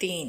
3।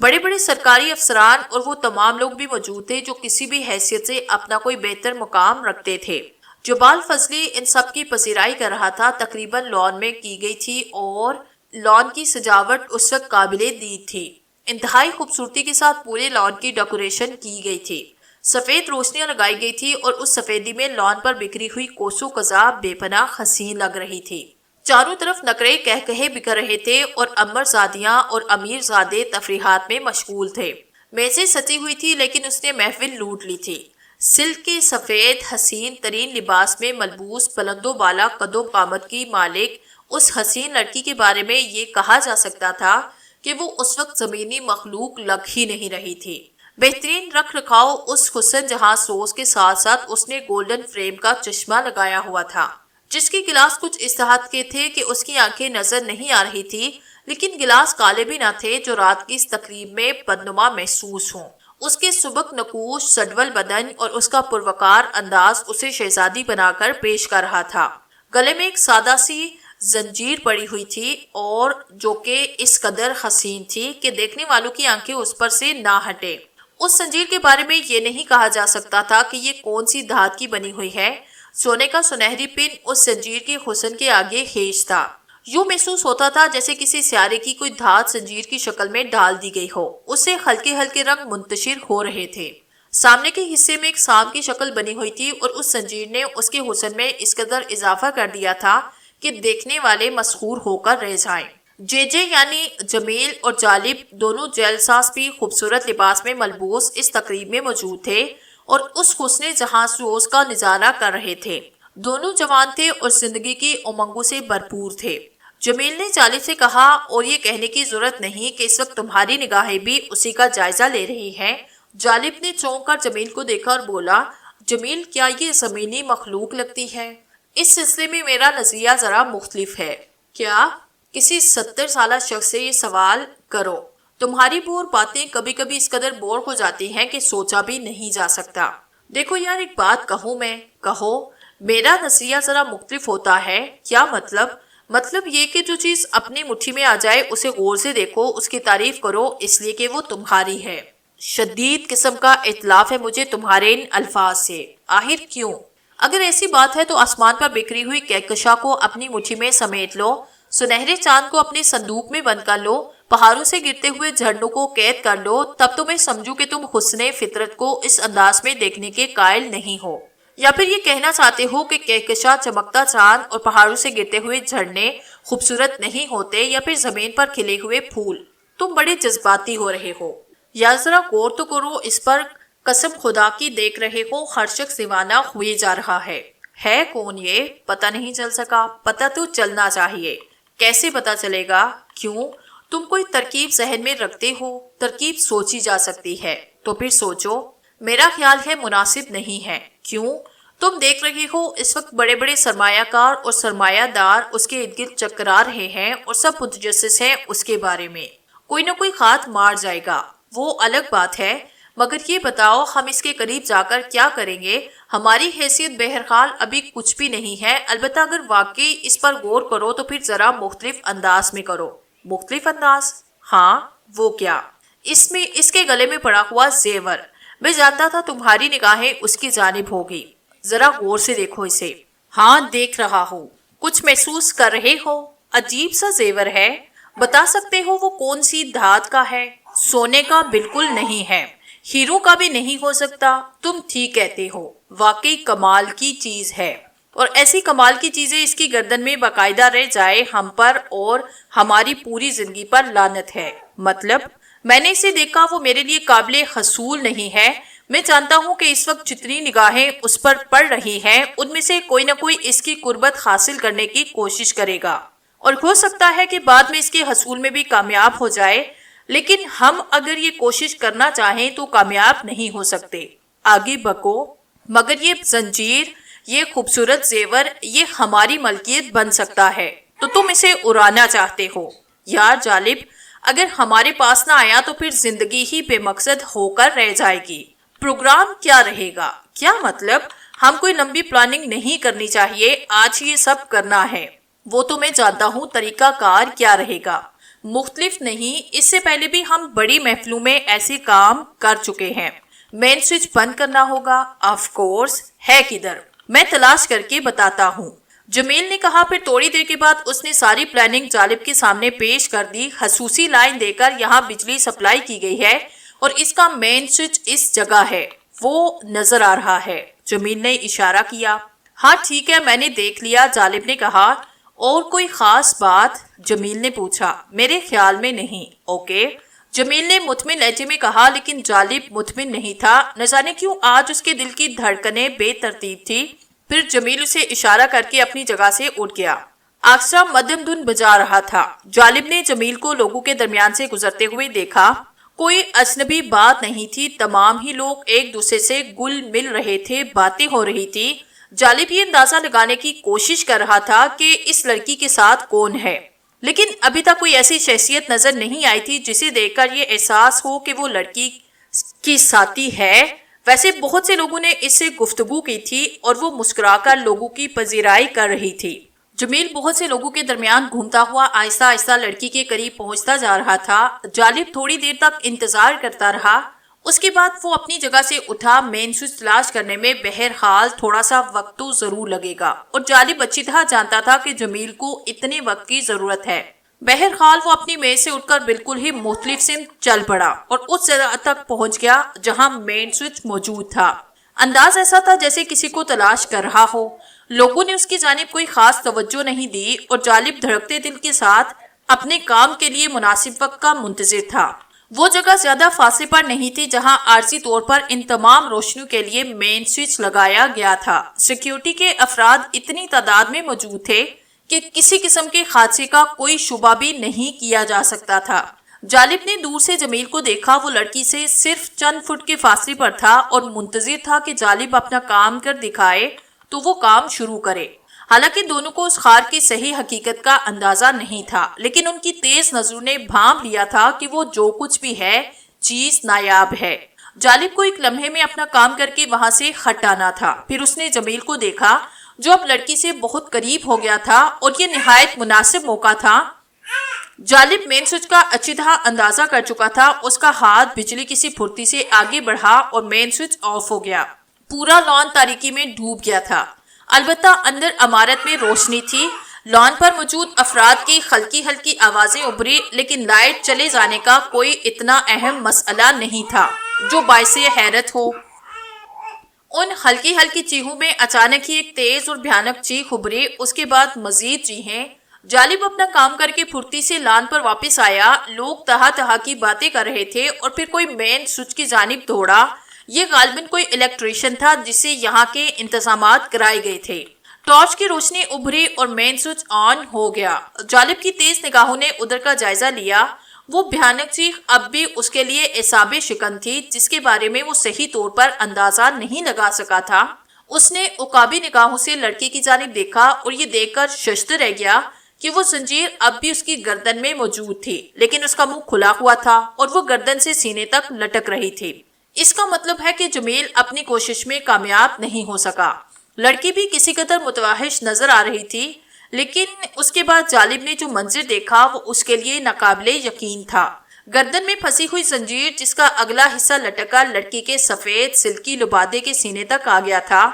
بڑے بڑے سرکاری افسران اور وہ تمام لوگ بھی موجود تھے جو کسی بھی حیثیت سے اپنا کوئی بہتر مقام رکھتے تھے۔ جبال فضلی ان سب کی پذیرائی کر رہا تھا۔ تقریباً لان میں کی گئی تھی اور لان کی سجاوٹ اس وقت قابل دید تھی۔ انتہائی خوبصورتی کے ساتھ پورے لان کی ڈیکوریشن کی گئی تھی۔ سفید روشنیاں لگائی گئی تھی اور اس سفیدی میں لان پر بکھری ہوئی کوسوں قضا بے پناہ حسین لگ رہی تھی۔ چاروں طرف نقرے کہے بکھر رہے تھے اور امر زادیاں اور امیر زادے تفریحات میں مشغول تھے۔ میزیں سجی ہوئی تھی لیکن اس نے محفل لوٹ لی تھی۔ سلک کے سفید حسین ترین لباس میں ملبوس بلند و بالا قد و قامت کی مالک اس حسین لڑکی کے بارے میں یہ کہا جا سکتا تھا کہ وہ اس وقت زمینی مخلوق لگ ہی نہیں رہی تھی۔ بہترین رکھ رکھاؤ اس حسن جہاں سوز کے ساتھ ساتھ اس نے گولڈن فریم کا چشمہ لگایا ہوا تھا جس کے گلاس کچھ اس طرح کے تھے کہ اس کی آنکھیں نظر نہیں آ رہی تھی، لیکن گلاس کالے بھی نہ تھے جو رات کی اس تقریب میں بدنما محسوس ہوں۔ اس کے سبک نقوش سڈول بدن اور اس کا پروکار انداز اسے شہزادی بنا کر پیش کر رہا تھا۔ گلے میں ایک سادہ سی زنجیر پڑی ہوئی تھی اور جو کہ اس قدر حسین تھی کہ دیکھنے والوں کی آنکھیں اس پر سے نہ ہٹے۔ اس زنجیر کے بارے میں یہ نہیں کہا جا سکتا تھا کہ یہ کون سی دھات کی بنی ہوئی ہے۔ سونے کا سنہری پن اس زنجیر کے حسن کے آگے ہیج تھا۔ یوں محسوس ہوتا تھا جیسے کسی سیارے کی کوئی دھات زنجیر کی شکل میں ڈال دی گئی ہو۔ اس سے ہلکے ہلکے رنگ منتشر ہو رہے تھے۔ سامنے کے حصے میں ایک سانپ کی شکل بنی ہوئی تھی اور اس زنجیر نے اس کے حسن میں اس قدر اضافہ کر دیا تھا کہ دیکھنے والے مسحور ہو کر رہ جائیں۔ جے یعنی جمیل اور جالب دونوں جیلساز بھی خوبصورت لباس میں ملبوس اس تقریب میں موجود تھے اور اس حسن جہاں سوز کا نظارہ کر رہے تھے۔ دونوں جوان تھے اور زندگی کی امنگوں سے بھرپور تھے۔ جمیل نے جالب سے کہا، اور یہ کہنے کی ضرورت نہیں کہ اس وقت تمہاری نگاہیں بھی اسی کا جائزہ لے رہی ہیں۔ جالب نے چونک کر جمیل کو دیکھا اور بولا، جمیل کیا یہ زمینی مخلوق لگتی ہے؟ اس سلسلے میں میرا نظریہ ذرا مختلف ہے۔ کیا؟ کسی 70 سالہ شخص سے یہ سوال کرو۔ تمہاری بور باتیں کبھی کبھی اس قدر بور ہو جاتی ہیں کہ سوچا بھی نہیں جا سکتا۔ دیکھو یار، ایک بات کہوں میں؟ کہو۔ میرا نظریہ ذرا مختلف ہوتا ہے۔ کیا مطلب؟ مطلب یہ کہ جو چیز اپنی مٹھی میں آ جائے اسے غور سے دیکھو، اس کی تعریف کرو اس لیے کہ وہ تمہاری ہے۔ شدید قسم کا اطلاف ہے مجھے تمہارے ان الفاظ سے۔ آخر کیوں؟ اگر ایسی بات ہے تو آسمان پر بکھری ہوئی کہکشاں کو اپنی مٹھی میں سمیٹ لو، سنہرے چاند کو اپنے صندوق میں بند کر لو، پہاڑوں سے گرتے ہوئے جھرنوں کو قید کر لو، تب تو میں سمجھوں کہ تم حسن فطرت کو اس انداز میں دیکھنے کے قائل نہیں ہو۔ یا پھر یہ کہنا چاہتے ہو کہ کہکشاں، چمکتا چاند اور پہاڑوں سے گرتے ہوئے جھرنے خوبصورت نہیں ہوتے، یا پھر زمین پر کھلے ہوئے پھول؟ تم بڑے جذباتی ہو رہے ہو۔ یا ذرا غور تو کرو اس پر، قسم خدا کی دیکھ رہے ہو ہر شخص دیوانہ ہوئے جا رہا ہے کون یہ؟ پتہ نہیں چل سکا؟ پتہ تو چلنا چاہیے۔ کیسے پتہ چلے گا؟ کیوں؟ تم کوئی ترکیب ذہن میں رکھتے ہو؟ ترکیب سوچی جا سکتی ہے تو پھر سوچو۔ میرا خیال ہے مناسب نہیں ہے۔ کیوں؟ تم دیکھ رہے ہو اس وقت بڑے بڑے سرمایہ کار اور سرمایہ دار اس کے ارد گرد چکرا رہے ہیں اور سب متجسس ہیں اس کے بارے میں۔ کوئی نہ کوئی ہاتھ مار جائے گا، وہ الگ بات ہے، مگر یہ بتاؤ ہم اس کے قریب جا کر کیا کریں گے؟ ہماری حیثیت بہرحال ابھی کچھ بھی نہیں ہے، البتہ اگر واقعی اس پر غور کرو تو پھر ذرا مختلف انداز میں کرو۔ مختلف انداز؟ ہاں، وہ کیا؟ اس کے گلے میں پڑا ہوا زیور، میں جانتا تھا تمہاری نگاہیں اس کی جانب ہوگی۔ ذرا غور سے دیکھو اسے۔ ہاں، دیکھ رہا ہوں۔ کچھ محسوس کر رہے ہو؟ عجیب سا زیور ہے۔ بتا سکتے ہو وہ کون سی دھات کا ہے؟ سونے کا بالکل نہیں ہے، ہیرو کا بھی نہیں ہو سکتا۔ تم ٹھیک کہتے ہو، واقعی کمال کی چیز ہے، اور ایسی کمال کی چیزیں اس کی گردن میں باقاعدہ رہ جائے ہم پر اور ہماری پوری زندگی پر لعنت ہے۔ مطلب میں نے اسے دیکھا، وہ میرے لیے قابل حصول نہیں ہے۔ میں جانتا ہوں کہ اس وقت جتنی نگاہیں اس پر پڑ رہی ہیں ان میں سے کوئی نہ کوئی اس کی قربت حاصل کرنے کی کوشش کرے گا، اور ہو سکتا ہے کہ بعد میں اس کے حصول میں بھی کامیاب ہو جائے، لیکن ہم اگر یہ کوشش کرنا چاہیں تو کامیاب نہیں ہو سکتے۔ آگے بکو۔ مگر یہ زنجیر، یہ خوبصورت زیور، یہ ہماری ملکیت بن سکتا ہے، تو تم اسے اڑانا چاہتے ہو۔ یار جالب، اگر ہمارے پاس نہ آیا تو پھر زندگی ہی بے مقصد ہو کر رہ جائے گی۔ پروگرام کیا رہے گا؟ کیا مطلب؟ ہم کوئی لمبی پلاننگ نہیں کرنی چاہیے، آج یہ سب کرنا ہے۔ وہ تو میں جانتا ہوں طریقہ کار کیا رہے گا، مختلف نہیں، اس سے پہلے بھی ہم بڑی محفلوں میں ایسے کام کر چکے ہیں۔ مین سوئچ بند کرنا ہوگا، آف کورس، ہے کدھر؟ میں تلاش کر کے بتاتا ہوں، جمیل نے کہا۔ پھر تھوڑی دیر کے بعد اس نے ساری پلاننگ جالب کے سامنے پیش کر دی۔ خصوصی لائن دے کر یہاں بجلی سپلائی کی گئی ہے اور اس کا مین سوئچ اس جگہ ہے، وہ نظر آ رہا ہے۔ جمیل نے اشارہ کیا۔ ہاں ٹھیک ہے، میں نے دیکھ لیا، جالب نے کہا۔ اور کوئی خاص بات؟ جمیل نے پوچھا۔ میرے خیال میں نہیں۔ اوکے، جمیل نے مطمئن لہجے میں کہا، لیکن جالب مطمئن نہیں تھا۔ نہ جانے کیوں آج اس کے دل کی دھڑکنیں بے ترتیب تھی۔ پھر جمیل اسے اشارہ کر کے اپنی جگہ سے اٹھ گیا۔ آرکسٹرا مدھم دھن بجا رہا تھا۔ جالب نے جمیل کو لوگوں کے درمیان سے گزرتے ہوئے دیکھا۔ کوئی اجنبی بات نہیں تھی، تمام ہی لوگ ایک دوسرے سے گل مل رہے تھے، باتیں ہو رہی تھی۔ جالب یہ اندازہ لگانے کی کوشش کر رہا تھا کہ اس لڑکی کے ساتھ کون ہے، لیکن ابھی تک کوئی ایسی شخصیت نظر نہیں آئی تھی جسے دیکھ کر یہ احساس ہو کہ وہ لڑکی کی ساتھی ہے۔ ویسے بہت سے لوگوں نے اس سے گفتگو کی تھی اور وہ مسکرا کر لوگوں کی پذیرائی کر رہی تھی۔ جمیل بہت سے لوگوں کے درمیان گھومتا ہوا آہستہ آہستہ لڑکی کے قریب پہنچتا جا رہا تھا۔ جالب تھوڑی دیر تک انتظار کرتا رہا، اس کے بعد وہ اپنی جگہ سے اٹھا۔ مین سوئچ تلاش کرنے میں بہرحال تھوڑا سا وقت تو ضرور لگے گا، اور جالب اچھی طرح جانتا تھا کہ جمیل کو اتنے وقت کی ضرورت ہے۔ بہرحال وہ اپنی میز سے اٹھ کر بالکل ہی مختلف سمت چل پڑا اور اس جگہ تک پہنچ گیا جہاں مین سوئچ موجود تھا۔ انداز ایسا تھا جیسے کسی کو تلاش کر رہا ہو۔ لوگوں نے اس کی جانب کوئی خاص توجہ نہیں دی اور جالب دھڑکتے دل کے ساتھ اپنے کام کے لیے مناسب وقت کا منتظر تھا۔ وہ جگہ زیادہ فاصلے پر نہیں تھی جہاں عارضی طور پر ان تمام روشنیوں کے لیے مین سوئچ لگایا گیا تھا۔ سیکیورٹی کے افراد اتنی تعداد میں موجود تھے کہ کسی قسم کے حادثے کا کوئی شبہ بھی نہیں کیا جا سکتا تھا۔ جالب نے دور سے جمیل کو دیکھا، وہ لڑکی سے صرف چند فٹ کے فاصلے پر تھا اور منتظر تھا کہ جالب اپنا کام کر دکھائے تو وہ کام شروع کرے۔ حالانکہ دونوں کو اس خار کی صحیح حقیقت کا اندازہ نہیں تھا، لیکن ان کی تیز نظروں نے بھانپ لیا تھا کہ وہ جو کچھ بھی ہے چیز نایاب ہے۔ جالب کو ایک لمحے میں اپنا کام کر کے وہاں سے ہٹانا تھا۔ پھر اس نے جمیل کو دیکھا جو اب لڑکی سے بہت قریب ہو گیا تھا اور یہ نہایت مناسب موقع تھا۔ جالب مین سوئچ کا اچھی طرح اندازہ کر چکا تھا۔ اس کا ہاتھ بجلی کسی پھرتی سے آگے بڑھا اور مین سوئچ آف ہو گیا۔ پورا لان تاریکی میں ڈوب گیا تھا، البتہ اندر عمارت میں روشنی تھی۔ لان پر موجود افراد کی ہلکی ہلکی آوازیں ابھری، لیکن لائٹ چلے جانے کا کوئی اتنا اہم مسئلہ نہیں تھا جو باعث حیرت ہو۔ ان ہلکی ہلکی چیخوں میں اچانک ہی ایک تیز اور بھیانک چیخ ابھری، اس کے بعد مزید چیخیں۔ جالب اپنا کام کر کے پھرتی سے لان پر واپس آیا۔ لوگ طرح طرح کی باتیں کر رہے تھے اور پھر کوئی مین سوئچ کی جانب دوڑا۔ یہ غالباً کوئی الیکٹریشین تھا جس سے یہاں کے انتظامات کرائے گئے تھے۔ ٹارچ کی روشنی ابھری اور مین سوئچ آن ہو گیا۔ جالب کی تیز نگاہوں نے ادھر کا جائزہ لیا۔ وہ بھیانک چیخ اب بھی اس کے لیے اعصاب شکن تھی جس کے بارے میں وہ صحیح طور پر اندازہ نہیں لگا سکا تھا۔ اس نے عقابی نگاہوں سے لڑکی کی جانب دیکھا اور یہ دیکھ کر ششدر رہ گیا کہ وہ زنجیر اب بھی اس کی گردن میں موجود تھی، لیکن اس کا منہ کھلا ہوا تھا اور وہ گردن سے سینے تک لٹک رہی تھی۔ اس کا مطلب ہے کہ جمیل اپنی کوشش میں کامیاب نہیں ہو سکا۔ لڑکی بھی کسی قدر متوحش نظر آ رہی تھی، لیکن اس کے بعد جالب نے جو منظر دیکھا وہ اس کے لیے ناقابل یقین تھا۔ گردن میں پھنسی ہوئی زنجیر جس کا اگلا حصہ لٹک کر لڑکی کے سفید سلکی لبادے کے سینے تک آ گیا تھا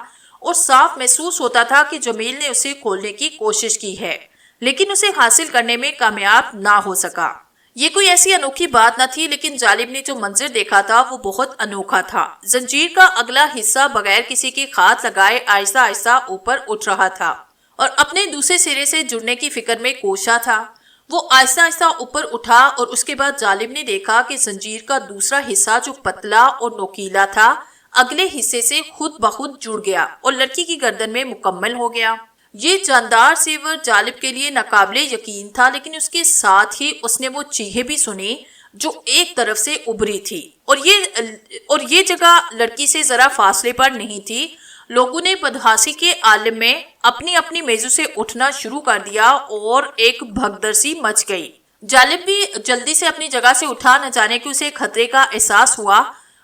اور صاف محسوس ہوتا تھا کہ جمیل نے اسے کھولنے کی کوشش کی ہے، لیکن اسے حاصل کرنے میں کامیاب نہ ہو سکا۔ یہ کوئی ایسی انوکھی بات نہ تھی، لیکن جالب نے جو منظر دیکھا تھا وہ بہت انوکھا تھا۔ زنجیر کا اگلا حصہ بغیر کسی کے ہاتھ لگائے آہستہ آہستہ اوپر اٹھ رہا تھا اور اپنے دوسرے سرے سے جڑنے کی فکر میں کوشاں تھا۔ وہ آہستہ آہستہ اوپر اٹھا اور اس کے بعد جالب نے دیکھا کہ زنجیر کا دوسرا حصہ جو پتلا اور نوکیلا تھا اگلے حصے سے خود بخود جڑ گیا اور لڑکی کی گردن میں مکمل ہو گیا۔ یہ جاندار زیور جالب کے لیے ناقابل یقین تھا، لیکن اس کے ساتھ ہی اس نے وہ چیخیں بھی سنی جو ایک طرف سے ابھری تھی اور یہ جگہ لڑکی سے ذرا فاصلے پر نہیں تھی۔ لوگوں نے بدحاسی کے عالم میں اپنی اپنی میزوں سے اٹھنا شروع کر دیا اور ایک بھگدڑ سی مچ گئی۔ جالب بھی جلدی سے اپنی جگہ سے اٹھا، نہ جانے کہ اسے خطرے کا احساس ہوا۔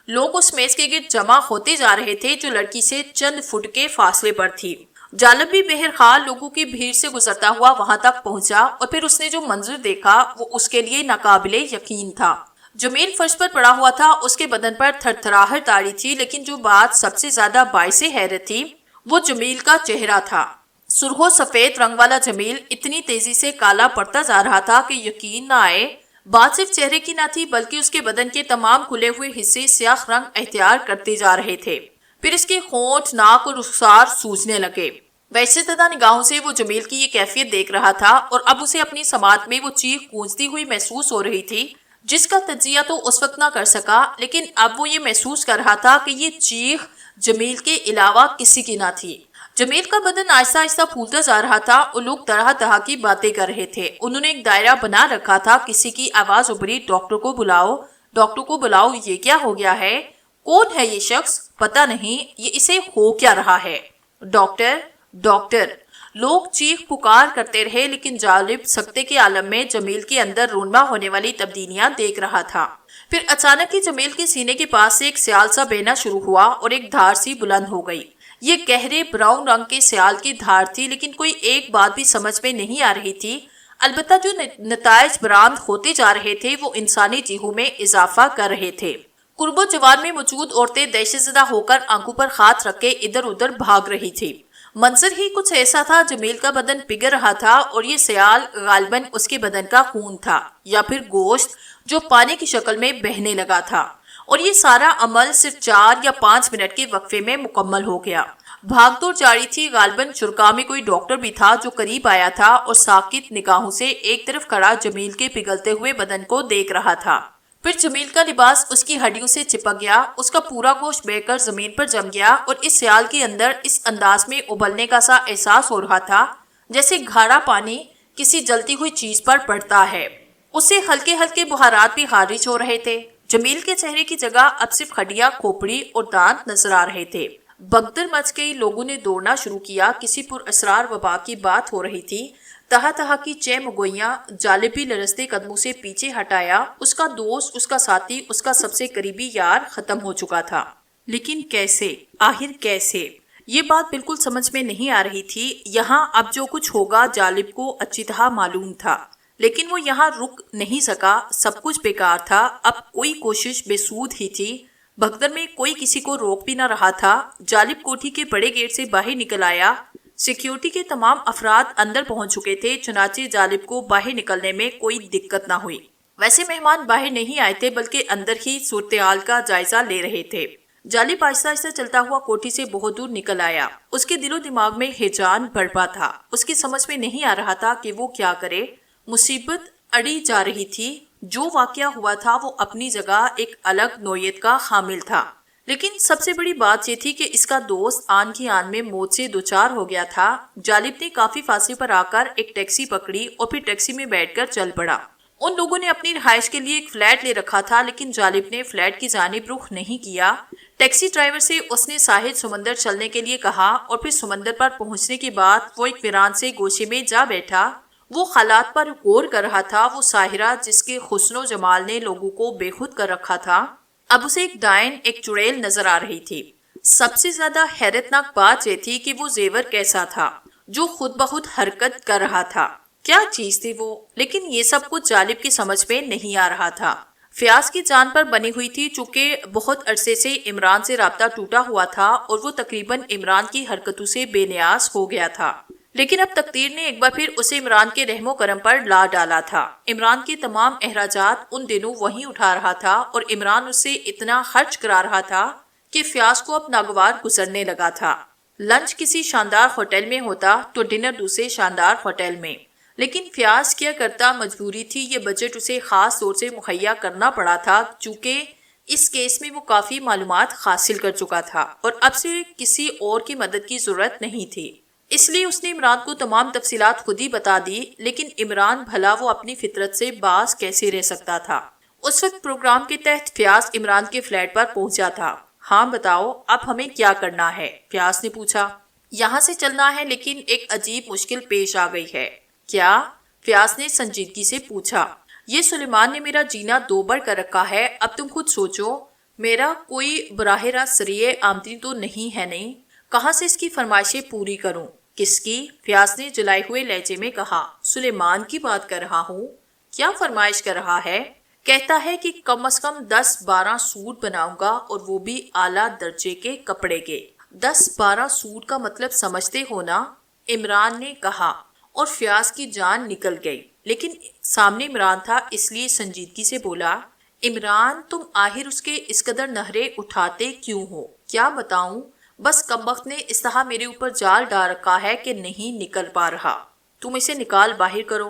لوگ اس میز کے گرد جمع ہوتے جا رہے تھے جو لڑکی سے چند فٹ کے فاصلے پر تھی۔ جالب بھی بہرحال لوگوں کی بھیڑ سے گزرتا ہوا وہاں تک پہنچا اور پھر اس نے جو منظر دیکھا وہ اس کے لیے ناقابل یقین تھا۔ جمیل فرش پر پڑا ہوا تھا، اس کے بدن پر تھر تھراہٹ طاری تھی، لیکن جو بات سب سے زیادہ باعث حیرت تھی وہ جمیل کا چہرہ تھا۔ سرخ و سفید رنگ والا جمیل اتنی تیزی سے کالا پڑتا جا رہا تھا کہ یقین نہ آئے بات صرف چہرے کی نہ تھی بلکہ اس کے بدن کے تمام کھلے ہوئے حصے سیاہ رنگ اختیار کرتے جا رہے تھے۔ پھر اس کے ہونٹ، ناک اور رخسار سوجنے لگے۔ ویسے زدہ نگاہوں سے وہ جمیل کی یہ کیفیت دیکھ رہا تھا اور اب اسے اپنی سماعت میں وہ چیخ گونجتی ہوئی محسوس ہو رہی تھی جس کا تجزیہ تو اس وقت نہ کر سکا، لیکن اب وہ یہ محسوس کر رہا تھا کہ یہ چیخ جمیل کے علاوہ کسی کی نہ تھی۔ جمیل کا بدن آہستہ آہستہ پھولتا جا رہا تھا اور لوگ طرح طرح کی باتیں کر رہے تھے۔ انہوں نے ایک دائرہ بنا رکھا تھا، کسی کی آواز ابھری، ڈاکٹر کو بلاؤ، ڈاکٹر کو بلاؤ، یہ کیا ہو گیا ہے؟ کون ہے یہ شخص؟ پتہ نہیں، یہ اسے ہو کیا رہا ہے؟ ڈاکٹر، ڈاکٹر، لوگ چیخ پکار کرتے رہے، لیکن جالب سکتے کے عالم میں جمیل کے اندر رونما ہونے والی تبدیلیاں دیکھ رہا تھا۔ پھر اچانک ہی جمیل کے سینے کے پاس سے ایک سیال سا بہنا شروع ہوا اور ایک دھار سی بلند ہو گئی۔ یہ گہرے براؤن رنگ کے سیال کی دھار تھی، لیکن کوئی ایک بات بھی سمجھ میں نہیں آ رہی تھی، البتہ جو نتائج برآمد ہوتے جا رہے تھے وہ انسانی جیہوں میں اضافہ کر رہے تھے۔ قرب و جوار میں موجود عورتیں دہشت زدہ ہو کر آنکھوں پر ہاتھ رکھ کے ادھر ادھر بھاگ رہی تھی۔ منظر ہی کچھ ایسا تھا، جمیل کا بدن پگھل رہا تھا اور یہ سیال غالباً اس کے بدن کا خون تھا یا پھر گوشت جو پانی کی شکل میں بہنے لگا تھا، اور یہ سارا عمل صرف 4 یا 5 منٹ کے وقفے میں مکمل ہو گیا۔ بھاگ دوڑ جاری تھی، غالباً شرکا میں کوئی ڈاکٹر بھی تھا جو قریب آیا تھا اور ساکت نگاہوں سے ایک طرف کھڑا جمیل کے پگھلتے ہوئے بدن کو دیکھ رہا تھا۔ پھر جمیل کا لباس اس کی ہڈیوں سے چپک گیا، اس کا پورا گوشت بہہ کر زمین پر جم گیا اور اس سیال کے اندر اس انداز میں ابلنے کا سا احساس ہو رہا تھا جیسے گھاڑا پانی کسی جلتی ہوئی چیز پر پڑتا ہے۔ اس سے ہلکے ہلکے بخارات بھی خارج ہو رہے تھے۔ جمیل کے چہرے کی جگہ اب صرف ہڈیاں، کھوپڑی اور دانت نظر آ رہے تھے۔ بھگدڑ مچ گئی، لوگوں نے دوڑنا شروع کیا، کسی پر اسرار وبا کی بات ہو رہی تھی۔ طرح طرح کی چہمگوئیاں۔ جالب بھی لرزتے قدموں سے پیچھے ہٹایا، اس کا دوست، اس کا ساتھی، اس کا سب سے قریبی یار ختم ہو چکا تھا۔ لیکن کیسے؟ آخر کیسے؟ یہ بات بالکل سمجھ میں نہیں آ رہی تھی۔ یہاں اب جو کچھ ہوگا جالب کو اچھی طرح معلوم تھا، لیکن وہ یہاں رک نہیں سکا، سب کچھ بیکار تھا، اب کوئی کوشش بے سود ہی تھی۔ بھگدڑ میں کوئی کسی کو روک بھی نہ رہا تھا۔ جالب کوٹھی کے بڑے گیٹ سے باہر نکل آیا۔ سیکیورٹی کے تمام افراد اندر پہنچ چکے تھے، چنانچہ جالب کو باہر نکلنے میں کوئی دقت نہ ہوئی۔ ویسے مہمان باہر نہیں آئے تھے بلکہ اندر ہی صورتحال کا جائزہ لے رہے تھے۔ جالب آہستہ آہستہ چلتا ہوا کوٹھی سے بہت دور نکل آیا۔ اس کے دل و دماغ میں ہیجان بڑھا تھا، اس کی سمجھ میں نہیں آ رہا تھا کہ وہ کیا کرے۔ مصیبت اڑی جا رہی تھی۔ جو واقعہ ہوا تھا وہ اپنی جگہ ایک الگ نوعیت کا حامل تھا، لیکن سب سے بڑی بات یہ تھی کہ اس کا دوست آن کی آن میں موت سے دوچار ہو گیا تھا۔ جالب نے کافی فاصلے پر آ کر ایک ٹیکسی پکڑی اور پھر ٹیکسی میں بیٹھ کر چل پڑا۔ ان لوگوں نے اپنی رہائش کے لیے ایک فلیٹ لے رکھا تھا، لیکن جالب نے فلیٹ کی جانب رخ نہیں کیا۔ ٹیکسی ڈرائیور سے اس نے ساحل سمندر چلنے کے لیے کہا اور پھر سمندر پر پہنچنے کے بعد وہ ایک ویران سے گوشے میں جا بیٹھا۔ وہ حالات پر غور کر رہا تھا۔ وہ ساحرہ جس کے حسن و جمال نے لوگوں کو بے خود کر رکھا تھا، اب اسے ایک ڈائن، ایک چڑیل نظر آ رہی تھی۔ سب سے زیادہ حیرت ناک بات یہ تھی کہ وہ زیور کیسا تھا جو خود بخود حرکت کر رہا تھا، کیا چیز تھی وہ؟ لیکن یہ سب کچھ جالب کی سمجھ میں نہیں آ رہا تھا۔ فیاض کی جان پر بنی ہوئی تھی، چونکہ بہت عرصے سے عمران سے رابطہ ٹوٹا ہوا تھا اور وہ تقریباً عمران کی حرکتوں سے بے نیاز ہو گیا تھا، لیکن اب تقدیر نے ایک بار پھر اسے عمران کے رحم و کرم پر لا ڈالا تھا۔ عمران کے تمام اخراجات ان دنوں وہی اٹھا رہا تھا اور عمران اس سے اتنا خرچ کرا رہا تھا کہ فیاض کو اب ناگوار گزرنے لگا تھا۔ لنچ کسی شاندار ہوٹل میں ہوتا تو ڈنر دوسرے شاندار ہوٹل میں، لیکن فیاض کیا کرتا، مجبوری تھی، یہ بجٹ اسے خاص طور سے مہیا کرنا پڑا تھا، چونکہ اس کیس میں وہ کافی معلومات حاصل کر چکا تھا اور اب سے کسی اور کی مدد کی ضرورت نہیں تھی۔ اس لیے اس نے عمران کو تمام تفصیلات خود ہی بتا دی، لیکن عمران بھلا وہ اپنی فطرت سے باز کیسے رہ سکتا تھا؟ اس وقت پروگرام کے تحت فیاض عمران کے فلیٹ پر پہنچا تھا۔ ہاں بتاؤ، اب ہمیں کیا کرنا ہے؟ فیاض نے پوچھا۔ یہاں سے چلنا ہے، لیکن ایک عجیب مشکل پیش آ گئی ہے۔ کیا؟ فیاض نے سنجیدگی سے پوچھا۔ یہ سلیمان نے میرا جینا دوبر کر رکھا ہے، اب تم خود سوچو، میرا کوئی براہ راست ذریعہ آمدنی تو نہیں ہے، نہیں؟ کہاں سے اس کی فرمائشیں پوری کروں؟ کس کی؟ فیاض نے جلائے ہوئے لہجے میں کہا۔ سلیمان کی بات کر رہا ہوں۔ کیا فرمائش کر رہا ہے؟ کہتا ہے کہ کم از کم 10-12 سوٹ بناؤں گا اور وہ بھی اعلیٰ درجے کے کپڑے کے۔ 10-12 سوٹ کا مطلب سمجھتے ہو نا؟ عمران نے کہا اور فیاض کی جان نکل گئی، لیکن سامنے عمران تھا اس لیے سنجیدگی سے بولا، عمران تم آخر اس کے اس قدر نہرے اٹھاتے کیوں ہو؟ کیا بتاؤں؟ بس کمبخت نے اس طرح میرے اوپر جال ڈال رکھا ہے کہ نہیں نکل پا رہا۔ تم اسے نکال باہر کرو۔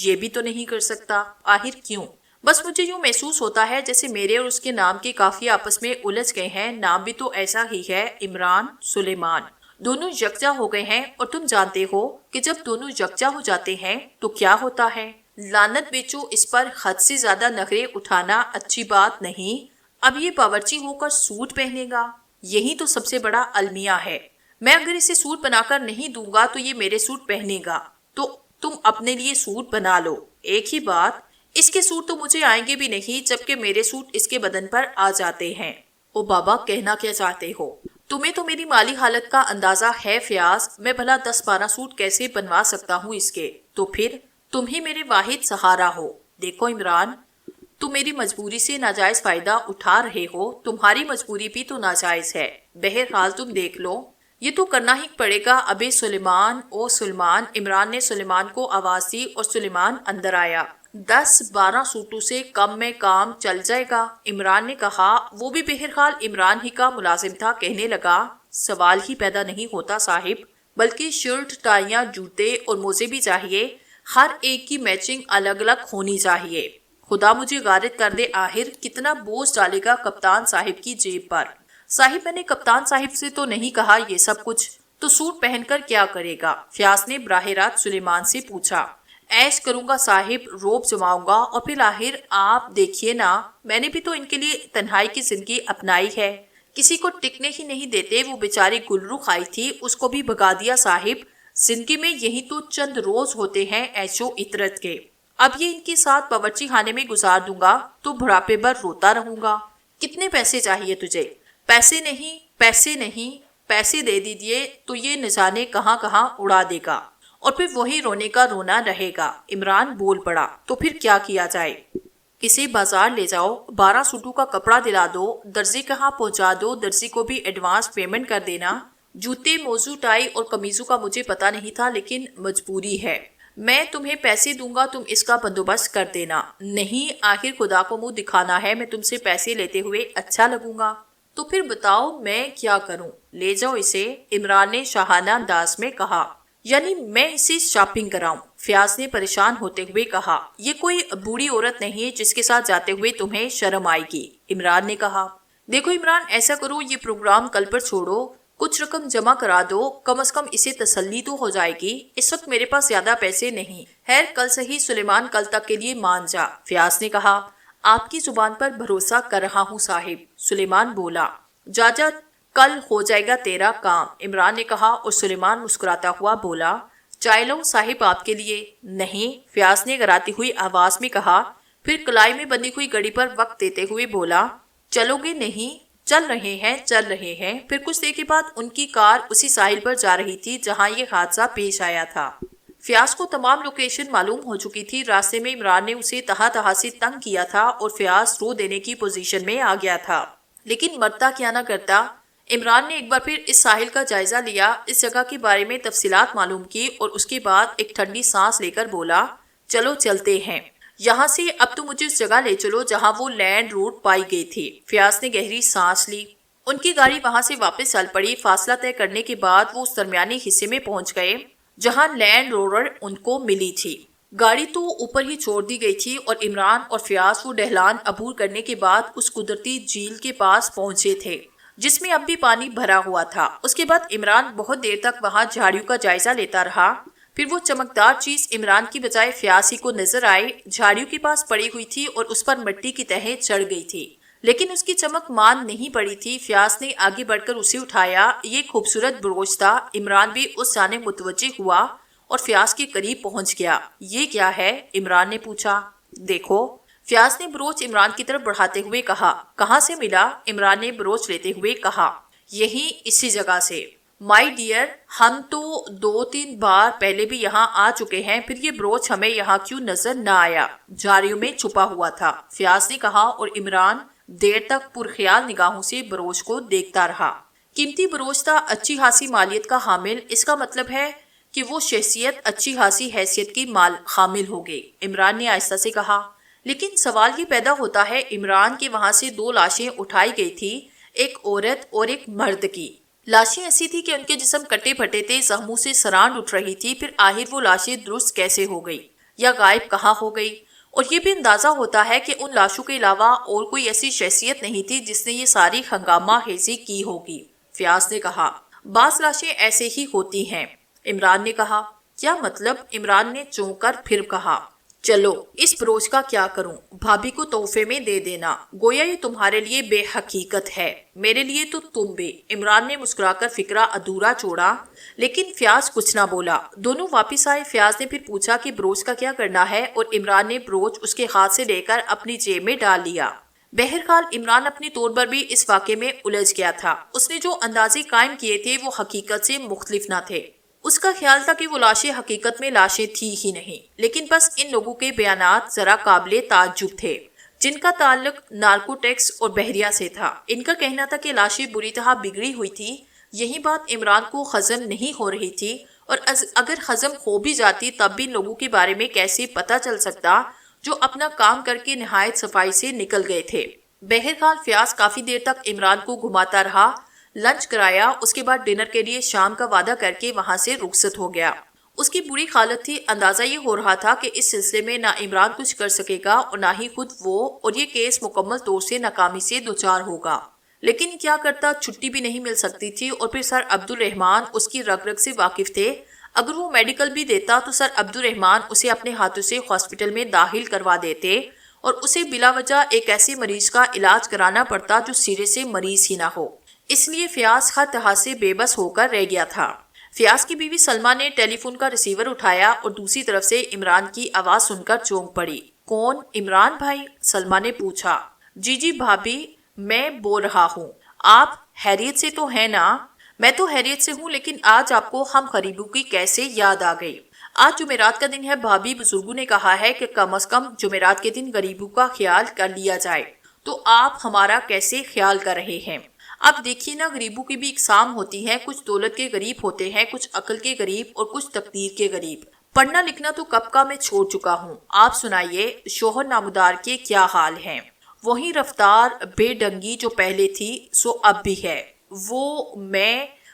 یہ بھی تو نہیں کر سکتا۔ آخر کیوں؟ بس مجھے یوں محسوس ہوتا ہے جیسے میرے اور اس کے نام کے قافیے آپس میں الجھ گئے ہیں۔ نام بھی تو ایسا ہی ہے، عمران، سلیمان، دونوں یکجا ہو گئے ہیں، اور تم جانتے ہو کہ جب دونوں یکجا ہو جاتے ہیں تو کیا ہوتا ہے؟ لعنت بیچو اس پر، حد سے زیادہ نخرے اٹھانا اچھی بات نہیں۔ اب یہ باورچی ہو کر سوٹ پہنے گا، یہی تو سب سے بڑا المیہ ہے۔ میں اگر اسے سوٹ بنا کر نہیں دوں گا تو یہ میرے سوٹ پہنے گا، تو تم اپنے لیے سوٹ بنا لو۔ ایک ہی بات، اس کے سوٹ تو مجھے آئیں گے بھی نہیں، جبکہ میرے سوٹ اس کے بدن پر آ جاتے ہیں۔ او بابا، کہنا کیا چاہتے ہو؟ تمہیں تو میری مالی حالت کا اندازہ ہے فیاض، میں بھلا 10-12 سوٹ کیسے بنوا سکتا ہوں اس کے؟ تو پھر تم ہی میرے واحد سہارا ہو۔ دیکھو عمران، تم میری مجبوری سے ناجائز فائدہ اٹھا رہے ہو، تمہاری مجبوری بھی تو ناجائز ہے۔ بہرحال تم دیکھ لو، یہ تو کرنا ہی پڑے گا۔ ابے سلیمان، او سلیمان، عمران نے سلیمان کو آواز دی اور سلیمان اندر آیا۔ 10-12 سوٹوں سے کم میں کام چل جائے گا، عمران نے کہا۔ وہ بھی بہرحال عمران ہی کا ملازم تھا، کہنے لگا، سوال ہی پیدا نہیں ہوتا صاحب، بلکہ شرٹ، ٹائیاں، جوتے اور موزے بھی چاہیے، ہر ایک کی میچنگ الگ الگ ہونی چاہیے۔ خدا مجھے غارت کر دے، آخر کتنا بوجھ ڈالے گا کپتان صاحب کی جیب پر۔ صاحب، میں نے کپتان صاحب سے تو نہیں کہا یہ سب کچھ، تو سوٹ پہن کر کیا کرے گا؟ فیاض نے براہ راست سلیمان سے پوچھا۔ ایش کروں گا صاحب، روب جماؤں گا، اور پھر آخر آپ دیکھیے نا، میں نے بھی تو ان کے لیے تنہائی کی زندگی اپنائی ہے، کسی کو ٹکنے ہی نہیں دیتے۔ وہ بیچاری گلرخ آئی تھی، اس کو بھی بھگا دیا صاحب۔ زندگی میں یہی تو چند روز ہوتے ہیں عیش و عطرت کے، اب یہ ان کے ساتھ باورچی خانے میں گزار دوں گا تو بڑھاپے بھر روتا رہوں گا۔ کتنے پیسے چاہیے تجھے؟ پیسے نہیں، پیسے نہیں، پیسے دے دیجیے تو یہ نہ جانے کہاں کہاں اڑا دے گا، اور پھر وہی رونے کا رونا رہے گا۔ عمران بول پڑا، تو پھر کیا کیا جائے؟ اسے بازار لے جاؤ، 12 سوٹوں کا کپڑا دلا دو، درزی کہاں پہنچا دو، درزی کو بھی ایڈوانس پیمنٹ کر دینا۔ جوتے، موزوں، ٹائی اور قمیضوں کا مجھے پتا نہیں تھا، لیکن مجبوری ہے۔ میں تمہیں پیسے دوں گا، تم اس کا بندوبست کر دینا۔ نہیں، آخر خدا کو منہ دکھانا ہے، میں تم سے پیسے لیتے ہوئے اچھا لگوں گا؟ تو پھر بتاؤ میں کیا کروں؟ لے جاؤ اسے، عمران نے شاہانہ انداز میں کہا۔ یعنی میں اسے شاپنگ کراؤں؟ فیاض نے پریشان ہوتے ہوئے کہا۔ یہ کوئی بوڑھی عورت نہیں جس کے ساتھ جاتے ہوئے تمہیں شرم آئے گی، عمران نے کہا۔ دیکھو عمران، ایسا کرو، یہ پروگرام کل پر چھوڑو، کچھ رقم جمع کرا دو، کم از کم اسے تسلی تو ہو جائے گی۔ اس وقت میرے پاس زیادہ پیسے نہیں۔ خیر، کل صحیح سلیمان، کل تک کے لیے مان جا، فیاض نے کہا۔ آپ کی زبان پر بھروسہ کر رہا ہوں صاحب، سلیمان بولا۔ جا جا، کل ہو جائے گا تیرا کام، عمران نے کہا، اور سلیمان مسکراتا ہوا بولا، چائے لاؤں صاحب آپ کے لیے؟ نہیں، فیاض نے گراتی ہوئی آواز میں کہا، پھر کلائی میں بندھی ہوئی گھڑی پر وقت دیتے ہوئے بولا، چلو گے نہیں؟ چل رہے ہیں، چل رہے ہیں۔ پھر کچھ دیر کے بعد ان کی کار اسی ساحل پر جا رہی تھی جہاں یہ حادثہ پیش آیا تھا۔ فیاض کو تمام لوکیشن معلوم ہو چکی تھی۔ راستے میں عمران نے اسے تہا سے تنگ کیا تھا اور فیاض رو دینے کی پوزیشن میں آ گیا تھا، لیکن مرتا کیا نہ کرتا۔ عمران نے ایک بار پھر اس ساحل کا جائزہ لیا، اس جگہ کے بارے میں تفصیلات معلوم کی، اور اس کے بعد ایک ٹھنڈی سانس لے کر بولا، چلو چلتے ہیں یہاں سے، اب تو مجھے اس جگہ لے چلو جہاں وہ لینڈ روڈ پائی گئی تھی۔ فیاض نے گہری سانس لی۔ ان کی گاڑی وہاں سے واپس چل پڑی۔ فاصلہ طے کرنے کے بعد وہ اس درمیانی حصے میں پہنچ گئے جہاں لینڈ روور ان کو ملی تھی۔ گاڑی تو اوپر ہی چھوڑ دی گئی تھی اور عمران اور فیاض وہ ڈھلان عبور کرنے کے بعد اس قدرتی جھیل کے پاس پہنچے تھے جس میں اب بھی پانی بھرا ہوا تھا۔ اس کے بعد عمران بہت دیر تک وہاں جھاڑیوں کا جائزہ لیتا رہا۔ پھر وہ چمکدار چیز عمران کی بجائے فیاض ہی کو نظر آئی، جھاڑیوں کے پاس پڑی ہوئی تھی اور اس پر مٹی کی تہیں چڑھ گئی تھی، لیکن اس کی چمک مان نہیں پڑی تھی۔ فیاض نے آگے بڑھ کر اسے اٹھایا۔ یہ خوبصورت بروچ تھا۔ عمران بھی اس جانب متوجہ ہوا اور فیاض کے قریب پہنچ گیا۔ یہ کیا ہے؟ عمران نے پوچھا۔ دیکھو، فیاض نے بروچ عمران کی طرف بڑھاتے ہوئے کہا۔ کہاں سے ملا؟ عمران نے بروچ لیتے ہوئے کہا۔ یہی، اسی جگہ سے۔ مائی ڈیئر، ہم تو 2-3 بار پہلے بھی یہاں آ چکے ہیں، پھر یہ بروچ ہمیں یہاں کیوں نظر نہ آیا؟ جھاڑیوں میں چھپا ہوا تھا، فیاض نے کہا، اور عمران دیر تک پرخیال نگاہوں سے بروچ کو دیکھتا رہا۔ قیمتی بروچ تھا، اچھی خاصی مالیت کا حامل، اس کا مطلب ہے کہ وہ شخصیت اچھی خاصی حیثیت کی حامل ہوگی، عمران نے آہستہ سے کہا۔ لیکن سوال یہ پیدا ہوتا ہے عمران کہ وہاں سے 2 لاشیں اٹھائی گئی تھی، ایک عورت اور ایک مرد کی۔ لاشیں ایسی تھی کہ ان کے جسم کٹے پھٹے تھے، زخموں سے سرانڈ اٹھ رہی تھی، پھر آخر وہ لاشیں درست کیسے ہو گئی یا غائب کہاں ہو گئی؟ اور یہ بھی اندازہ ہوتا ہے کہ ان لاشوں کے علاوہ اور کوئی ایسی شخصیت نہیں تھی جس نے یہ ساری ہنگامہ خیزی کی ہوگی، فیاض نے کہا۔ بعض لاشیں ایسے ہی ہوتی ہیں، عمران نے کہا۔ کیا مطلب؟ عمران نے چونک کر پھر کہا۔ چلو اس بروچ کا کیا کروں؟ بھابھی کو تحفے میں دے دینا، گویا یہ تمہارے لیے بے حقیقت ہے، میرے لیے تو تم بھی۔ عمران نے مسکرا کر فکرہ ادھورا چھوڑا، لیکن فیاض کچھ نہ بولا۔ دونوں واپس آئے، فیاض نے پھر پوچھا کہ بروچ کا کیا کرنا ہے، اور عمران نے بروچ اس کے ہاتھ سے لے کر اپنی جیب میں ڈال لیا۔ بہرحال عمران اپنے طور پر بھی اس واقعے میں الجھ گیا تھا، اس نے جو اندازے قائم کیے تھے وہ حقیقت سے مختلف نہ تھے۔ اس کا خیال تھا کہ وہ لاشیں حقیقت میں لاشیں تھی ہی نہیں، لیکن بس ان لوگوں کے بیانات ذرا قابل تعجب تھے جن کا تعلق نارکوٹکس اور بحریہ سے تھا۔ ان کا کہنا تھا کہ لاشیں بری طرح بگڑی ہوئی تھی، یہی بات عمران کو ہضم نہیں ہو رہی تھی، اور اگر ہضم ہو بھی جاتی تب بھی ان لوگوں کے بارے میں کیسے پتہ چل سکتا جو اپنا کام کر کے نہایت صفائی سے نکل گئے تھے۔ بہرحال فیاض کافی دیر تک عمران کو گھماتا رہا، لنچ کرایا، اس کے بعد ڈنر کے لیے شام کا وعدہ کر کے وہاں سے رخصت ہو گیا۔ اس کی بری حالت تھی، اندازہ یہ ہو رہا تھا کہ اس سلسلے میں نہ عمران کچھ کر سکے گا اور نہ ہی خود وہ، اور یہ کیس مکمل طور سے ناکامی سے دوچار ہوگا۔ لیکن کیا کرتا، چھٹی بھی نہیں مل سکتی تھی، اور پھر سر عبد الرحمن اس کی رگ رگ سے واقف تھے، اگر وہ میڈیکل بھی دیتا تو سر عبد الرحمن اسے اپنے ہاتھوں سے ہاسپٹل میں داخل کروا دیتے، اور اسے بلا وجہ ایک ایسے مریض کا علاج کرانا پڑتا جو سرے سے مریض ہی نہ ہو۔ اس لیے فیاض ہر طرح سے بے بس ہو کر رہ گیا تھا۔ فیاض کی بیوی سلمہ نے ٹیلی فون کا ریسیور اٹھایا اور دوسری طرف سے عمران کی آواز سن کر چونک پڑی۔ کون؟ عمران بھائی؟ سلمہ نے پوچھا۔ جی بھابھی، میں بول رہا ہوں۔ آپ خیریت سے تو ہیں نا؟ میں تو خیریت سے ہوں، لیکن آج آپ کو ہم غریبوں کی کیسے یاد آ گئی؟ آج جمعرات کا دن ہے بھابھی، بزرگوں نے کہا ہے کہ کم از کم جمعرات کے دن غریبوں کا خیال کر لیا جائے، تو آپ ہمارا کیسے خیال کر رہے ہیں؟ اب دیکھیے نا، غریبوں کی بھی اقسام ہوتی ہیں، کچھ دولت کے غریب ہوتے ہیں، کچھ عقل کے غریب اور کچھ تقدیر کے غریب۔ پڑھنا لکھنا تو کب کا میں چھوڑ چکا ہوں، آپ سنائیے شوہر نامدار کے کیا حال ہیں؟ وہی رفتار بے ڈنگی جو پہلے تھی سو اب بھی ہے۔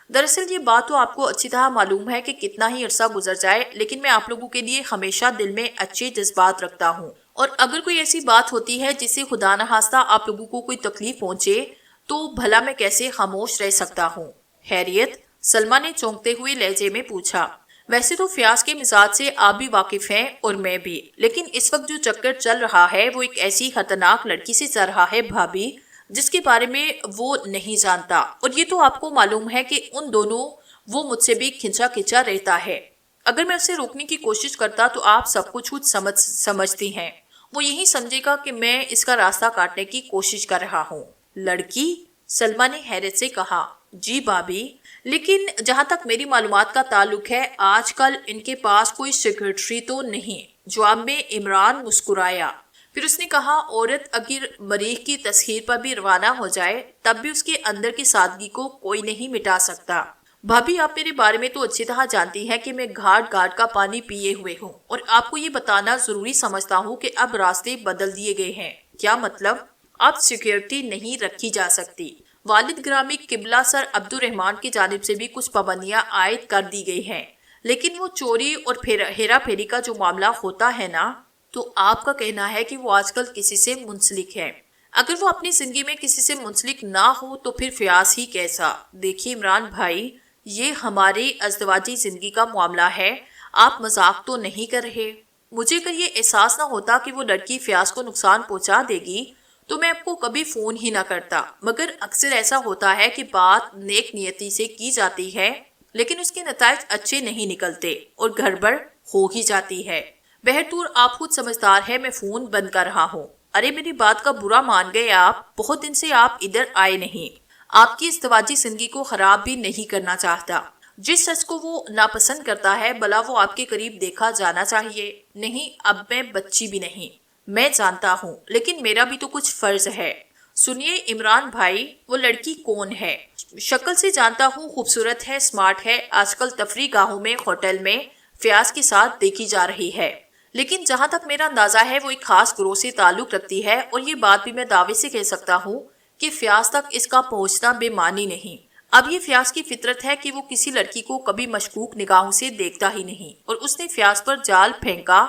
دراصل یہ بات تو آپ کو اچھی طرح معلوم ہے کہ کتنا ہی عرصہ گزر جائے، لیکن میں آپ لوگوں کے لیے ہمیشہ دل میں اچھے جذبات رکھتا ہوں، اور اگر کوئی ایسی بات ہوتی ہے جس سے خدا نخواستہ آپ لوگوں کو کوئی تکلیف پہنچے تو بھلا میں کیسے خاموش رہ سکتا ہوں؟ خیریت؟ سلمہ نے چونکتے ہوئے لہجے میں پوچھا۔ ویسے تو فیاض کے مزاج سے آپ بھی واقف ہیں اور میں بھی، لیکن اس وقت جو چکر چل رہا ہے وہ ایک ایسی خطرناک لڑکی سے چل رہا ہے بھابھی، جس کے بارے میں وہ نہیں جانتا، اور یہ تو آپ کو معلوم ہے کہ ان دونوں وہ مجھ سے بھی کھنچا کھنچا رہتا ہے۔ اگر میں اسے روکنے کی کوشش کرتا تو آپ سب کچھ سمجھتی ہیں، وہ یہی سمجھے گا کہ میں اس کا راستہ کاٹنے کی کوشش کر رہا ہوں۔ لڑکی؟ سلمہ نے حیرت سے کہا۔ جی بھابھی، لیکن جہاں تک میری معلومات کا تعلق ہے آج کل ان کے پاس کوئی سیکرٹری تو نہیں۔ جواب میں عمران مسکرایا، پھر اس نے کہا، عورت اگر مریخ کی تسخیر پر بھی روانہ ہو جائے تب بھی اس کے اندر کی سادگی کو کوئی نہیں مٹا سکتا۔ بھابھی، آپ میرے بارے میں تو اچھی طرح جانتی ہیں کہ میں گھاٹ گھاٹ کا پانی پیے ہوئے ہوں، اور آپ کو یہ بتانا ضروری سمجھتا ہوں کہ اب راستے بدل دیے گئے ہیں۔ کیا مطلب؟ اب سیکیورٹی نہیں رکھی جا سکتی۔ والد گرامی قبلہ سر عبد الرحمن کی جانب سے بھی کچھ پابندیاں عائد کر دی گئی ہیں، لیکن وہ چوری اور ہیرا پھیری کا جو معاملہ ہوتا ہے نا، تو آپ کا کہنا ہے کہ وہ آج کل کسی سے منسلک ہے۔ اگر وہ اپنی زندگی میں کسی سے منسلک نہ ہو تو پھر فیاض ہی کیسا؟ دیکھیے عمران بھائی، یہ ہماری ازدواجی زندگی کا معاملہ ہے، آپ مذاق تو نہیں کر رہے؟ مجھے اگر یہ احساس نہ ہوتا کہ وہ لڑکی فیاض کو نقصان پہنچا دے گی تو میں آپ کو کبھی فون ہی نہ کرتا، مگر اکثر ایسا ہوتا ہے کہ بات نیک نیتی سے کی جاتی ہے لیکن اس کے نتائج اچھے نہیں نکلتے اور گڑبڑ ہو ہی جاتی ہے۔ بہرطور آپ خود سمجھدار ہے، میں فون بند کر رہا ہوں۔ ارے میری بات کا برا مان گئے آپ، بہت دن سے آپ ادھر آئے نہیں۔ آپ کی ازدواجی زندگی کو خراب بھی نہیں کرنا چاہتا۔ جس شخص کو وہ ناپسند کرتا ہے بھلا وہ آپ کے قریب دیکھا جانا چاہیے۔ نہیں، اب میں بچی بھی نہیں، میں جانتا ہوں، لیکن میرا بھی تو کچھ فرض ہے۔ سنیے عمران بھائی، وہ لڑکی کون ہے؟ شکل سے جانتا ہوں، خوبصورت ہے، اسمارٹ ہے، آج کل تفریح گاہوں میں، ہوٹل میں فیاض کے ساتھ دیکھی جا رہی ہے۔ لیکن جہاں تک میرا اندازہ ہے وہ ایک خاص گروہ سے تعلق رکھتی ہے، اور یہ بات بھی میں دعوے سے کہہ سکتا ہوں کہ فیاض تک اس کا پہنچنا بے معنی نہیں۔ اب یہ فیاض کی فطرت ہے کہ وہ کسی لڑکی کو کبھی مشکوک نگاہوں سے دیکھتا ہی نہیں، اور اس نے فیاض پر جال پھینکا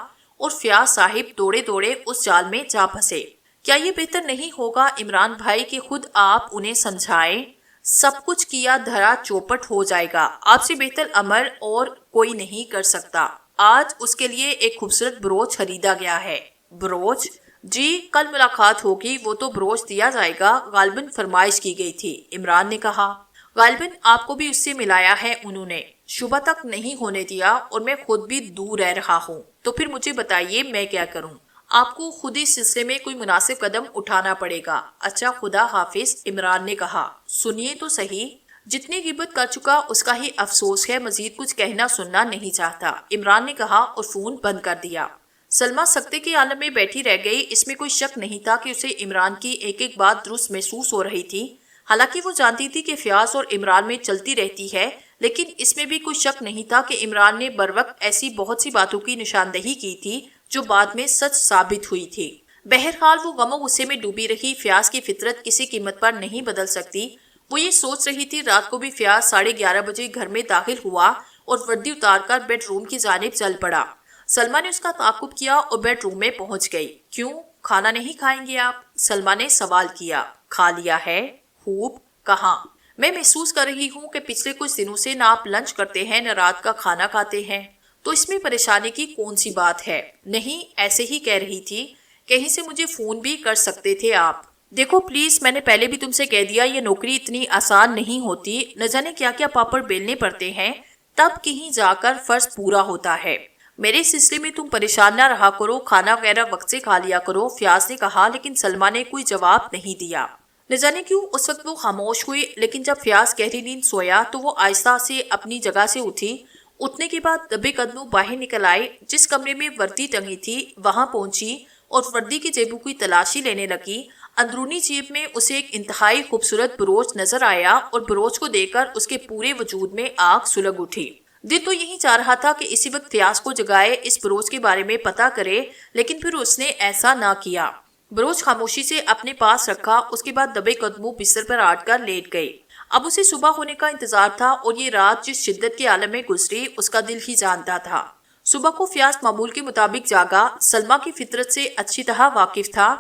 اور فیاض صاحب دوڑے دوڑے اس جال میں جا پھنسے۔ کیا یہ بہتر نہیں ہوگا عمران بھائی کہ خود آپ انہیں سمجھائیں؟ سب کچھ کیا دھرا چوپٹ ہو جائے گا۔ آپ سے بہتر امر اور کوئی نہیں کر سکتا۔ آج اس کے لیے ایک خوبصورت بروچ خریدا گیا ہے۔ بروچ؟ جی، کل ملاقات ہوگی، وہ تو بروچ دیا جائے گا، غالباً فرمائش کی گئی تھی، عمران نے کہا۔ غالباً آپ کو بھی اس سے ملایا ہے انہوں نے؟ شبہ تک نہیں ہونے دیا، اور میں خود بھی دور رہ رہا ہوں۔ تو پھر مجھے بتائیے میں کیا کروں؟ آپ کو خود اس سلسلے میں کوئی مناسب قدم اٹھانا پڑے گا۔ اچھا، خدا حافظ، عمران نے کہا۔ سنیے تو صحیح، جتنی غیبت کر چکا اس کا ہی افسوس ہے، مزید کچھ کہنا سننا نہیں چاہتا، عمران نے کہا اور فون بند کر دیا۔ سلمہ سکتے کے عالم میں بیٹھی رہ گئی۔ اس میں کوئی شک نہیں تھا کہ اسے عمران کی ایک ایک بات درست محسوس ہو رہی تھی۔ حالانکہ وہ جانتی تھی کہ فیاض اور عمران میں چلتی رہتی ہے، لیکن اس میں بھی کوئی شک نہیں تھا کہ عمران نے بروقت ایسی بہت سی باتوں کی نشاندہی کی تھی جو بعد میں سچ ثابت ہوئی تھی۔ بہرحال وہ غم و غصے میں ڈوبی رہی۔ فیاض کی فطرت کسی قیمت پر نہیں بدل سکتی۔ وہ یہ سوچ رہی تھی۔ رات کو بھی فیاض 11:30 بجے گھر میں داخل ہوا اور وردی اتار کر بیڈ روم کی جانب چل پڑا۔ سلمہ نے اس کا تعاقب کیا اور بیڈ روم میں پہنچ گئی۔ کیوں، کھانا نہیں کھائیں گے آپ؟ سلمہ نے سوال کیا۔ کھا لیا ہے۔ خوب، کہاں؟ میں محسوس کر رہی ہوں کہ پچھلے کچھ دنوں سے نہ آپ لنچ کرتے ہیں نہ رات کا کھانا کھاتے ہیں، تو اس میں پریشانی کی کون سی بات ہے؟ نہیں، ایسے ہی کہہ رہی تھی، کہیں سے مجھے فون بھی کر سکتے تھے آپ۔ دیکھو پلیز، میں نے پہلے بھی تم سے کہہ دیا یہ نوکری اتنی آسان نہیں ہوتی، نہ جانے کیا کیا پاپڑ بیلنے پڑتے ہیں، تب کہیں جا کر فرض پورا ہوتا ہے۔ میرے سلسلے میں تم پریشان نہ رہا کرو، کھانا وغیرہ وقت سے کھا لیا کرو، فیاض نے کہا، لیکن سلمہ نے کوئی جواب نہیں دیا۔ نہ جانے کیوں اس وقت وہ خاموش ہوئی، لیکن جب فیاض گہری نیند سویا تو وہ آہستہ سے اپنی جگہ سے اٹھی۔ اٹھنے کے بعد دبے قدموں باہر نکل آئی، جس کمرے میں وردی ٹنگی تھی وہاں پہنچی اور وردی کی جیبوں کی تلاشی لینے لگی۔ اندرونی جیب میں اسے ایک انتہائی خوبصورت بروچ نظر آیا اور بروچ کو دیکھ کر اس کے پورے وجود میں آگ سلگ اٹھی۔ دل تو یہی چاہ رہا تھا کہ اسی وقت فیاض کو جگائے، اس بروچ کے بارے میں پتہ کرے، لیکن پھر اس نے ایسا نہ کیا۔ بروچ خاموشی سے اپنے پاس رکھا، اس کے بعد دبے قدموں بستر پر آٹ کر لیٹ گئی۔ اب اسے صبح ہونے کا انتظار تھا، اور یہ رات جس شدت کے عالم میں گزری اس کا دل ہی جانتا تھا۔ صبح کو فیاض معمول کے مطابق جاگا۔ سلمہ کی فطرت سے اچھی طرح واقف تھا۔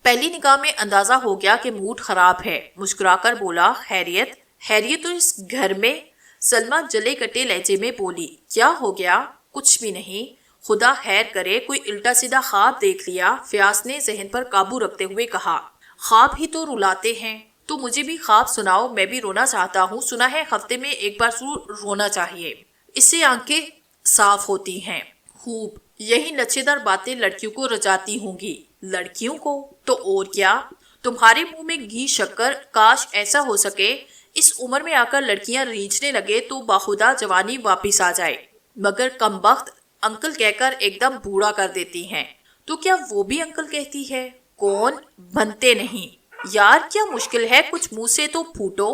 پہلی نگاہ میں اندازہ ہو گیا کہ موڈ خراب ہے۔ مسکرا کر بولا، خیریت؟ خیریت تو اس گھر میں؟ سلمہ جلے کٹے لہجے میں بولی۔ کیا ہو گیا؟ کچھ بھی نہیں، خدا خیر کرے، کوئی الٹا سیدھا خواب دیکھ لیا، فیاض نے ذہن پر قابو رکھتے ہوئے کہا۔ خواب ہی تو رلاتے ہیں، تو مجھے بھی خواب سناؤ، میں بھی رونا چاہتا ہوں۔ سنا ہے ہفتے میں ایک بار ضرور رونا چاہیے، اس سے آنکھیں صاف ہوتی ہیں۔ خوب، یہی لچے دار باتیں لڑکیوں کو رجاتی ہوں گی۔ لڑکیوں کو تو اور کیا، تمہارے منہ میں گھی شکر، کاش ایسا ہو سکے اس عمر میں آ کر لڑکیاں ریجھنے لگے تو باخدا جوانی واپس آ جائے، مگر کمبخت انکل کہہ کر ایک دم بوڑھا کر دیتی ہیں۔ تو کیا وہ بھی انکل کہتی ہے؟ کون؟ بنتے نہیں یار، کیا مشکل ہے، کچھ منہ سے تو پھوٹو،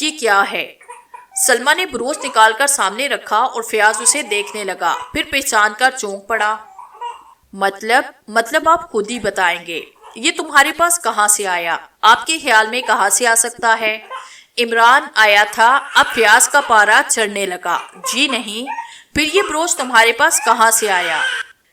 یہ کیا ہے؟ سلمہ نے بروچ نکال کر سامنے رکھا اور فیاض اسے دیکھنے لگا، پھر پہچان کر چونک پڑا۔ مطلب آپ خود ہی بتائیں گے، یہ تمہارے پاس کہاں سے آیا؟ آپ کے خیال میں کہاں سے آ سکتا ہے؟ عمران آیا تھا۔ اب فیاض کا پارا چڑھنے لگا۔ جی نہیں، پھر یہ بروچ تمہارے پاس کہاں سے آیا؟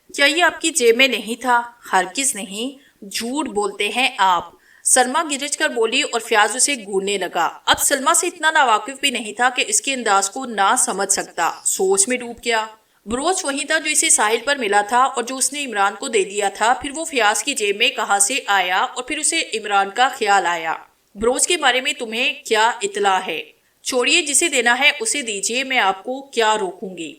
کیا یہ آپ کی جیب میں نہیں تھا؟ ہرگز نہیں، جھوٹ بولتے ہیں آپ، سلمہ گرج کر بولی اور فیاض اسے گھورنے لگا۔ اب سلمہ سے اتنا ناواقف بھی نہیں تھا کہ اس کے انداز کو نہ سمجھ سکتا، سوچ میں ڈوب گیا۔ بروچ وہی تھا جو اسے ساحل پر ملا تھا اور جو اس نے عمران کو دے دیا تھا، پھر وہ فیاض کی جیب میں کہاں سے آیا اور پھر اسے عمران کا خیال آیا۔ بروچ کے بارے میں تمہیں کیا اطلاع ہے؟ چھوڑیے، جسے دینا ہے اسے دیجیے، میں آپ کو کیا روکوں گی۔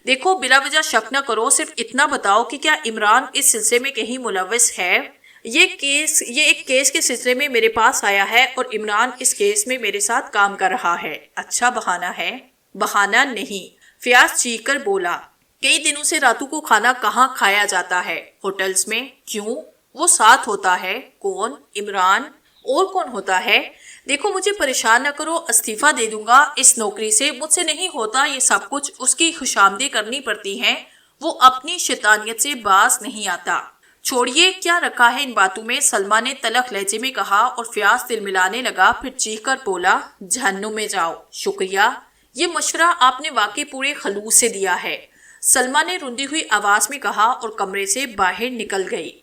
دیکھو، بلا وجہ شک نہ کرو، صرف اتنا بتاؤ کہ کیا عمران اس سلسلے میں کہیں ملوث ہے؟ یہ ایک کیس کے سلسلے میں میرے پاس آیا ہے اور عمران اس کیس میں میرے ساتھ کام کر رہا ہے۔ اچھا بہانہ ہے؟ بہانہ نہیں، فیاض چیخ کر بولا۔ کئی دنوں سے راتوں کو کھانا کہاں کھایا جاتا ہے؟ ہوٹلز میں۔ کیوں؟ وہ ساتھ ہوتا ہے۔ کون؟ عمران۔ اور کون ہوتا ہے؟ دیکھو مجھے پریشان نہ کرو، استعفیٰ دے دوں گا اس نوکری سے، مجھ سے نہیں ہوتا یہ سب کچھ، اس کی خوشامدی کرنی پڑتی ہے، وہ اپنی شیطانیت سے باز نہیں آتا۔ چھوڑیے، کیا رکھا ہے ان باتوں میں؟ سلمیٰ نے تلخ لہجے میں کہا اور فیاض دل ملانے لگا، پھر چیخ کر بولا، جہنم میں جاؤ۔ شکریہ، یہ مشورہ آپ نے واقعی پورے خلوص سے دیا ہے، سلمیٰ نے روندی ہوئی آواز میں کہا اور کمرے سے باہر نکل گئی۔